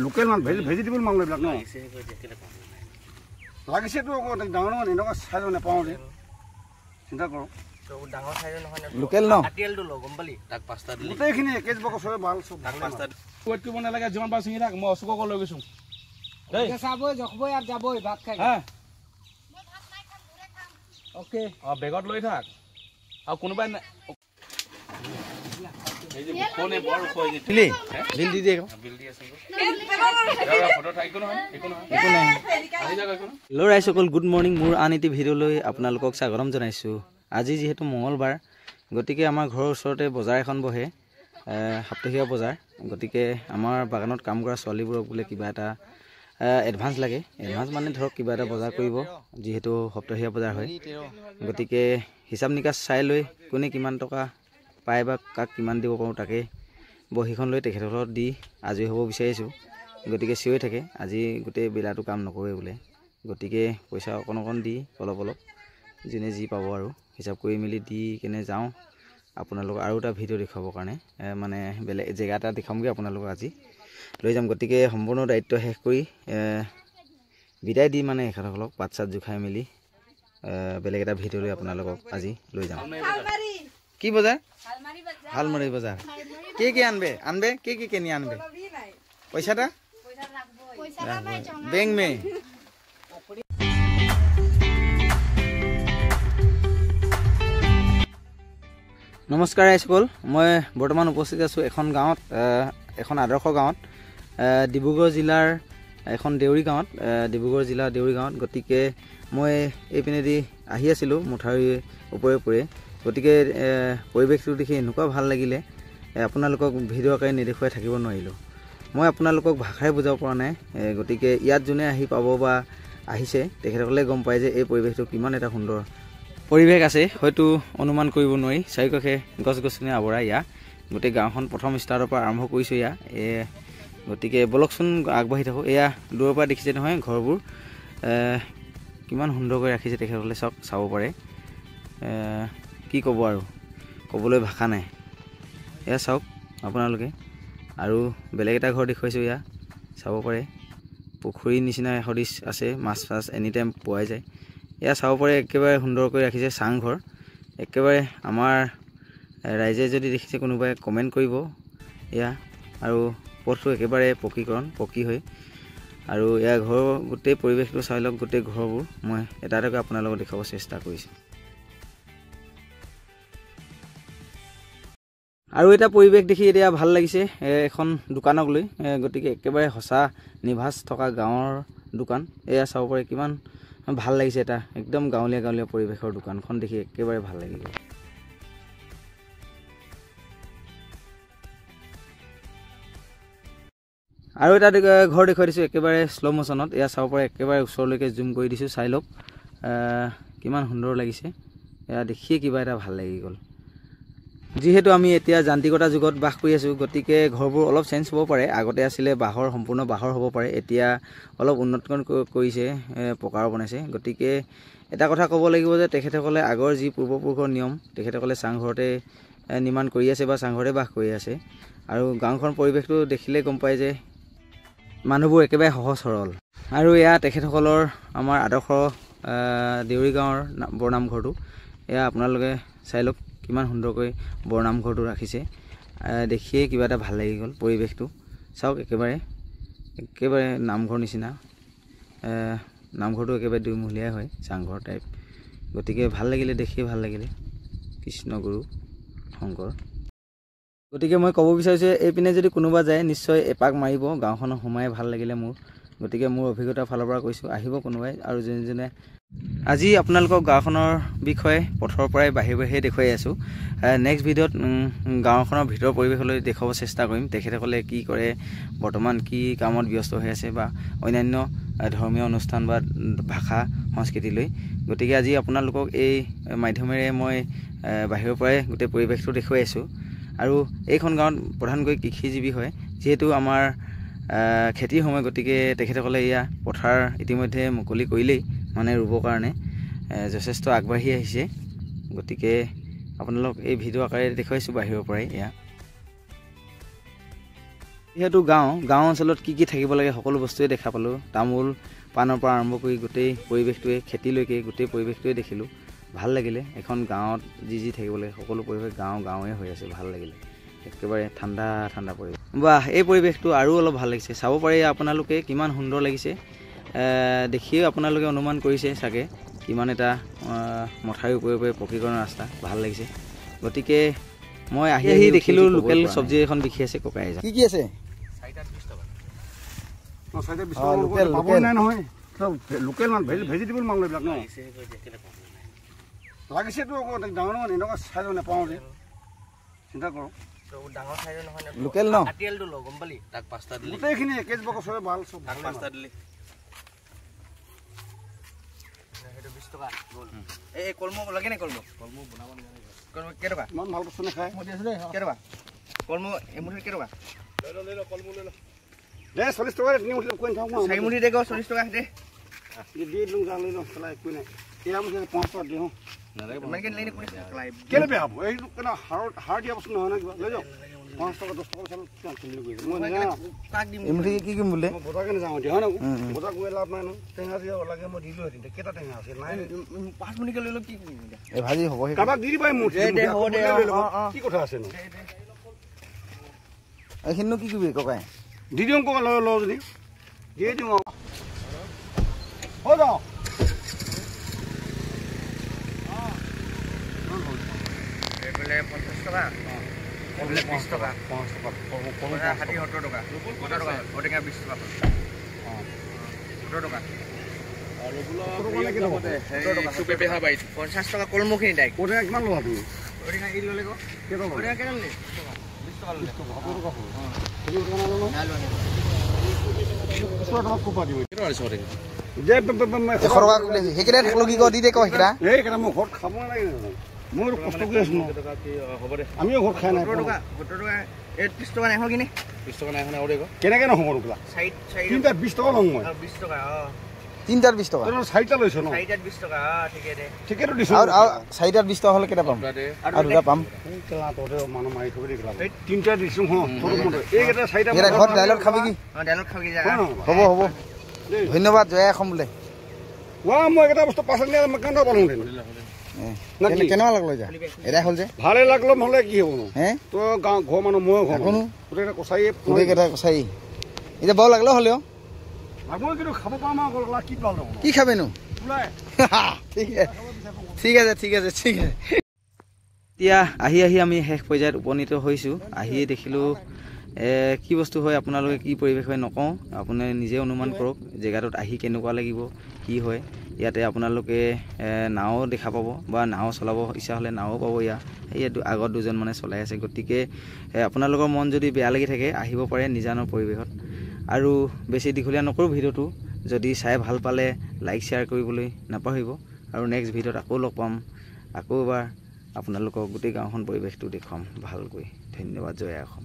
Local মান vegetable মাল এইবিলাক ন লাগিছেতো আকৌ ডাঙৰ ডাঙৰ এনেকুৱা চাইজ নাপাওঁ যে চিন্তা কৰক ডাঙৰ চাইজ নহয় লোকেল ন কাটিয়েলটো ল গম পালি তাক পাঁচটা দিলি গোটেইখিনি একেজ বক চবে ভাল চব তাক পাঁচটা ওয়েট কৰিব নালাগে যিমান পাৰ চিঙি থাক মই অচুকক লৈ গৈছো দেই চাবই জখবই আৰু যাবই ভাত খাই হা মই ভাত নাই খাম ঘৰে খাম ওকে বেগত লৈ থাক আৰু কোনোবাই এই যে ফোনে বৰ খোই যে বিল দি দে বিল দি আছে ফটো থাইকো নহয় একো নহয় একো নাই আহি যাক একো হেল্ল' ৰাইজসকল গুড মৰ্ণিং মোৰ আন এটি ভিডিঅ'লৈ আপোনালোকক স্বাগতম জনাইছোঁ আজি যিহেতু মঙলবাৰ গতিকে আমাৰ ঘৰৰ ওচৰতে বজাৰ এখন বহে সাপ্তাহিক বজাৰ গতিকে আমাৰ বাগানত কাম কৰা ছোৱালীবোৰক বোলে কিবা এটা এডভান্স লাগে এডভান্স মানে ধৰক কিবা এটা বজাৰ কৰিব যিহেতু সপ্তাহিক বজাৰ হয় গতিকে হিচাপ নিকাচ চাই লৈ কোনে কিমান টকা পায় বা কাক কিমান দিব পাৰোঁ তাকে বহীখন লৈ তেখেতসকলক দি আজৰি হ'ব বিচাৰিছোঁ গতিকে চিঞৰি থাকে আজি গোটেই বেলাটো কাম নকৰে বোলে গতিকে পইচা অকণ অকণ দি অলপ অলপ যোনে যি পাব আৰু হিচাপ কৰি মেলি দি কেনে যাওঁ আপোনালোকক আৰু এটা ভিডিঅ' দেখুৱাবৰ কাৰণে মানে বেলেগ জেগা এটা দেখামগৈ আপোনালোকক আজি লৈ যাম গতিকে সম্পূৰ্ণ দায়িত্ব শেষ কৰি বিদায় দি মানে এখেতসকলক পাত চাত জোখাই মেলি বেলেগ এটা ভিডিঅ' লৈ আপোনালোকক আজি লৈ যাম কি বজাৰ হালমাৰি বজাৰ কি আনবে আনবে কি কেনি আনবে পইচাটা বেংক মে নমস্কাৰ ৰাইজসকল মই বৰ্তমান উপস্থিত আছোঁ এখন গাঁৱত এখন আদৰ্শ গাঁৱত ডিব্ৰুগড় জিলাৰ এখন দেউৰী গাঁৱত ডিব্ৰুগড় জিলা দেউৰী গাঁৱত গতিকে মই এইপিনেদি আহি আছিলোঁ মুঠাৰিৰ ওপৰে গতিকে পৰিৱেশটো দেখি এনেকুৱা ভাল লাগিলে আপোনালোকক ভিডিঅ' আকাৰে নেদেখুৱাই থাকিব নোৱাৰিলোঁ মই আপোনালোকক ভাষাৰে বুজাব পৰা নাই গতিকে ইয়াত যোনে আহি পাব বা আহিছে তেখেতসকলে গম পায় যে এই পৰিৱেশটো কিমান এটা সুন্দৰ পৰিৱেশ আছে হয়তো অনুমান কৰিব নোৱাৰি চাৰিওকাষে গছ গছনি আৱৰা ইয়াত গোটেই গাঁওখন প্ৰথম ষ্টাৰ্টৰ পৰা আৰম্ভ কৰিছোঁ ইয়াত গতিকে বলকচোন আগবাঢ়ি থাকোঁ এয়া দূৰৰ পৰা দেখিছে নহয় ঘৰবোৰ কিমান সুন্দৰকৈ ৰাখিছে তেখেতসকলে চাব পাৰে কি ক'ব আৰু ক'বলৈ ভাষা নাই এয়া চাওক আপোনালোকে আৰু বেলেগ এটা ঘৰ দেখুৱাইছোঁ এয়া চাব পাৰে পুখুৰীৰ নিচিনা সদৃশ আছে মাছ এনি টাইম পোৱাই যায় এয়া চাব পাৰে একেবাৰে সুন্দৰকৈ ৰাখিছে চাংঘৰ একেবাৰে আমাৰ ৰাইজে যদি দেখিছে কোনোবাই কমেণ্ট কৰিব এয়া আৰু পথটো একেবাৰে পকী হয় আৰু এয়া ঘৰৰ গোটেই পৰিৱেশটো চাই লওক গোটেই ঘৰবোৰ মই এটা এটাকৈ আপোনালোকক দেখুৱাব চেষ্টা কৰিছোঁ আৰু এটা পৰিৱেশ দেখি এতিয়া ভাল লাগিছে এখন দোকানক লৈ গতিকে একেবাৰে সঁচা নিভাজ থকা গাঁৱৰ দোকান এয়া চাব পাৰে কিমান ভাল লাগিছে এটা একদম গাঁৱলীয়া পৰিৱেশৰ দোকানখন দেখি একেবাৰে ভাল লাগি গ'ল আৰু এটা ঘৰ দেখুৱাই দিছোঁ একেবাৰে শ্ল' মোশ্যনত এয়া চাব পাৰে একেবাৰে ওচৰলৈকে জুম কৰি দিছোঁ চাই লওক কিমান সুন্দৰ লাগিছে এয়া দেখিয়ে কিবা এটা ভাল লাগি গ'ল যিহেতু আমি এতিয়া যান্ত্ৰিকতা যুগত বাস কৰি আছোঁ গতিকে ঘৰবোৰ অলপ চেঞ্জ হ'ব পাৰে আগতে আছিলে সম্পূৰ্ণ বাঁহৰ হ'ব পাৰে এতিয়া অলপ উন্নতকৰণ কৰিছে পকাৰ বনাইছে গতিকে এটা কথা ক'ব লাগিব যে তেখেতসকলে আগৰ যি পূৰ্বপুৰুষৰ নিয়ম তেখেতসকলে চাংঘৰতে নিৰ্মাণ কৰি আছে বা চাংঘৰতে বাস কৰি আছে আৰু গাঁওখন পৰিৱেশটো দেখিলে গম পায় যে মানুহবোৰ একেবাৰে সহজ সৰল আৰু এয়া তেখেতসকলৰ আমাৰ আদৰ্শ দেউৰী গাঁৱৰ বৰনামঘৰটো এয়া আপোনালোকে চাই লওক কিমান সুন্দৰকৈ বৰনামঘৰটো ৰাখিছে দেখিয়ে কিবা এটা ভাল লাগি গ'ল পৰিৱেশটো চাওক একেবাৰে নামঘৰ নিচিনা নামঘৰটো একেবাৰে দুইমহলীয়াই হয় চাংঘৰ টাইপ গতিকে ভাল লাগিলে দেখিয়ে ভাল লাগিলে কৃষ্ণ গুৰু শংকৰ গতিকে মই ক'ব বিচাৰিছোঁ এইপিনে যদি কোনোবা যায় নিশ্চয় এপাক মাৰিব গাঁওখনত সোমাই ভাল লাগিলে মোৰ গতিকে মোৰ অভিজ্ঞতাৰ ফালৰ পৰা কৈছোঁ আহিব কোনোবাই আৰু যোনে আজি আপোনালোকক গাঁওখনৰ বিষয়ে পথৰ পৰাই বাহিৰে দেখুৱাই আছোঁ নেক্সট ভিডিঅ'ত গাঁওখনৰ ভিতৰৰ পৰিৱেশলৈ দেখুৱাব চেষ্টা কৰিম তেখেতসকলে কি কৰে বৰ্তমান কি কামত ব্যস্ত হৈ আছে বা অন্যান্য ধৰ্মীয় অনুষ্ঠান বা ভাষা সংস্কৃতি লৈ গতিকে আজি আপোনালোকক এই মাধ্যমেৰে মই বাহিৰৰ পৰাই গোটেই পৰিৱেশটো দেখুৱাই আছোঁ আৰু এইখন গাঁৱত প্ৰধানকৈ কৃষিজীৱী হয় যিহেতু আমাৰ খেতিৰ সময় গতিকে তেখেতসকলে এয়া পথাৰ ইতিমধ্যে মুকলি কৰিলেই মানে ৰুবৰ কাৰণে যথেষ্ট আগবাঢ়ি আহিছে গতিকে আপোনালোক এই ভিডিঅ' আকাৰে দেখুৱাইছোঁ বাহিৰৰ পৰাই এয়া যিহেতু গাঁও অঞ্চলত কি থাকিব লাগে সকলো বস্তুৱে দেখা পালোঁ। তামোল পাণৰ পৰা আৰম্ভ কৰি গোটেই পৰিৱেশটোৱে খেতিলৈকে গোটেই পৰিৱেশটোৱে দেখিলোঁ। ভাল লাগিলে। এখন গাঁৱত যি থাকিব লাগে সকলো পৰিৱেশ গাঁৱে হৈ আছে। ভাল লাগিলে, একেবাৰে ঠাণ্ডা পৰিৱেশ। বাহ, এই পৰিৱেশটো আৰু অলপ ভাল লাগিছে। চাব পাৰি আপোনালোকে কিমান সুন্দৰ লাগিছে। দেখিও আপোনালোকে অনুমান কৰিছে চাগে কিমান এটা মথাউৰি ওপৰে পকীকৰণৰ ৰাস্তা। ভাল লাগিছে। গতিকে মই আহি দেখিলোঁ লোকেল চব্জি এখন দেখি আছে ককাই। কি আছে? লোকেল মান ভেজিটেবল মাল এইবিলাক ন লাগিছেতো আকৌ ডাঙৰ মানে এনেকুৱা চাইজ নাপাওঁ যে চিন্তা কৰোঁ। ডাঙৰ চাইজৰ নহয় নে লোকেল ন? আটিয়ালটো ল গম পালি তাক 5টা দিলি গোটেইখিনি একেজ বক চবে ভাল চব তাক 5টা দিলি সেইটো 20 টকা গ'ল। এই কলমো লাগে নে কলমো বনাব নাজানে কলমো কেই টকা? ইমান ভাল বস্তু নাখায়। কেই টকা কলমো এমুঠি কেই টকা? লৈ ল কলমো লৈ ল দে 40 টকা তিনি মুঠি কৈ থাকক মই 4 মুঠি দে গো 40 টকা দে দি লওঁ যা লৈ লওঁ চলাই একো নাই এয়া মুঠি 5 টকা দিওঁ নালাগে মানে লেনে কোনে চলাই কেলে বেয়া হ'ব এইটো কেনে হাড় দিয়া বস্তু নহয় না কিবা লৈ যাওঁ 5 টকা 10 টকা চাল চলি গৈ মই কাক দিম এমুঠি কি বোলে? মই বজাৰ কেনে যাওঁ এতিয়া হয় না বজাৰ গৈ লাভ নাই ন টেঙা দিয়া লাগে মই দিলোঁ হেঁতেন কেইটা টেঙা আছে নাই 5 মুঠি লৈ ল কি কৰিম এই ভাজি হ'ব কাৰোবাক দি দিবাই মোৰ দে হ'ব দে কি কথা আছে নো এইখিনিনো কি কৰিবি ককাই? দি দিওঁ ককা লওঁ যদি দিয়ে দিওঁ আৰু হৈ যাওঁ এইফালে 50 টকা এইফালে 20 টকা 5 টকা 70 টকা 70 টকা ওটেঙা 20 টকা 70 টকা আৰু বোলো সুপে পেহা বাইত 50 টকা কলমোখিনি ডাইক ওটা কিমান ল'লা তুমি ওটেঙা কি ল'লে গো কেইটা ওটেঙা কেনে ল'লে 20 টকা ল'লে মই ঘৰত খাব নালাগে মই কষ্ট কৰি আছো আমিও ঘৰত খাই নাই 70 টকা 30 টকা নাই কিনে 20 টকা নাই হনে আৰু কেনেকে নহ'ব ৰোকলা তিনিটাত 20 টকা ল'ম মই 20 টকা তিনিটাত 20 টকা চাৰিটা লৈছো ন 4টাত 20 টকা ঠিকে দে ঠিকেতো দিছো আৰু 4টাত 20 টকা হ'লে কেইটা পাম? আৰু দুটা পাম। মানুহ মাৰি থৈ দেখিলা তিনিটা দিছো এইকেইটা চাৰিটা ঘৰত দাইলত খাবি কি? দাইলত খাবি যা হ'ব ধন্যবাদ জয়া এখন বোলে। মই এটা বস্তু পাছত নিয়ে মই কেনেকুৱা পালোঁ কেনেকুৱা লাগলো যা এদাই হ'ল যে ভালে লাগলো নহ'লে কি হ'ব হে তই গাঁও ঘৰ মানুহ ময়ো ঘৰ গোটেইকেইটা গোটেইকেইটা কচাই এতিয়া বাৰু লাগলো হ'লেও মই কিন্তু খাব পাম আৰু কি পাল কি খাবিনো? ঠিক আছে এতিয়া আহি আমি শেষ পৰ্যায়ত উপনীত হৈছোঁ। আহিয়ে দেখিলোঁ কি বস্তু হয় আপোনালোকে কি পৰিৱেশ হয় নকওঁ, আপুনি নিজে অনুমান কৰক জেগাটোত আহি কেনেকুৱা লাগিব কি হয়। ইয়াতে আপোনালোকে নাও দেখা পাব বা নাও চলাব ইচ্ছা হ'লে নাও পাব। ইয়াত আগত দুজন মানে চলাই আছে। গতিকে আপোনালোকৰ মন যদি বেয়া লাগি থাকে আহিব পাৰে নিজানৰ পৰিৱেশত। আৰু বেছি দীঘলীয়া নকৰোঁ ভিডিঅ'টো। যদি চাই ভাল পালে লাইক শ্বেয়াৰ কৰিবলৈ নাপাহৰিব। আৰু নেক্সট ভিডিঅ'ত আকৌ লগ পাম। আকৌ এবাৰ আপোনালোকক গোটেই গাঁওখন পৰিৱেশটো দেখুৱাম ভালকৈ। ধন্যবাদ। জয় অসম।